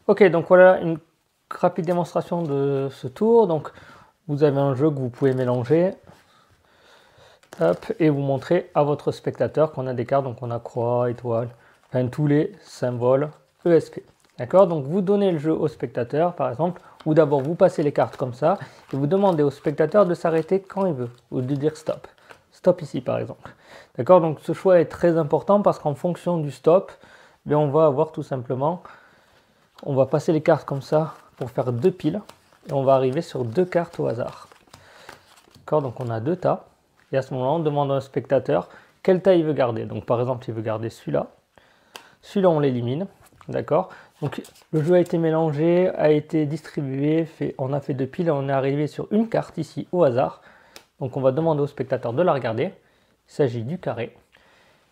Ok, donc voilà une rapide démonstration de ce tour. Donc vous avez un jeu que vous pouvez mélanger. Hop, et vous montrez à votre spectateur qu'on a des cartes, donc on a croix, étoile, enfin tous les symboles ESP. D'accord? Donc vous donnez le jeu au spectateur, par exemple, ou d'abord vous passez les cartes comme ça, et vous demandez au spectateur de s'arrêter quand il veut, ou de dire stop. Stop ici, par exemple. D'accord? Donc ce choix est très important parce qu'en fonction du stop, bien, on va avoir tout simplement, on va passer les cartes comme ça pour faire deux piles, et on va arriver sur deux cartes au hasard. D'accord? Donc on a deux tas. Et à ce moment-là, on demande à un spectateur quelle taille il veut garder. Donc par exemple, il veut garder celui-là. Celui-là, on l'élimine. D'accord? Donc le jeu a été mélangé, a été distribué, on a fait deux piles et on est arrivé sur une carte ici au hasard. Donc on va demander au spectateur de la regarder. Il s'agit du carré.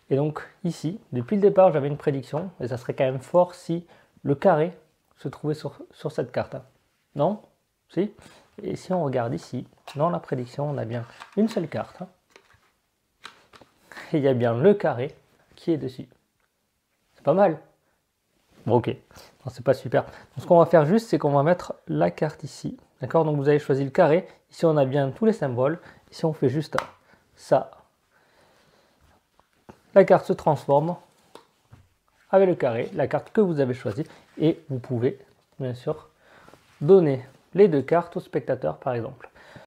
Et donc ici, depuis le départ, j'avais une prédiction. Et ça serait quand même fort si le carré se trouvait sur cette carte. Non? Si? Et si on regarde ici, dans la prédiction, on a bien une seule carte. Et il y a bien le carré qui est dessus. C'est pas mal. Bon, ok. Non, c'est pas super. Donc, ce qu'on va faire juste, c'est qu'on va mettre la carte ici. D'accord? Donc vous avez choisi le carré. Ici, on a bien tous les symboles. Ici, on fait juste ça. La carte se transforme avec le carré, la carte que vous avez choisie. Et vous pouvez, bien sûr, donner les deux cartes au spectateur, par exemple.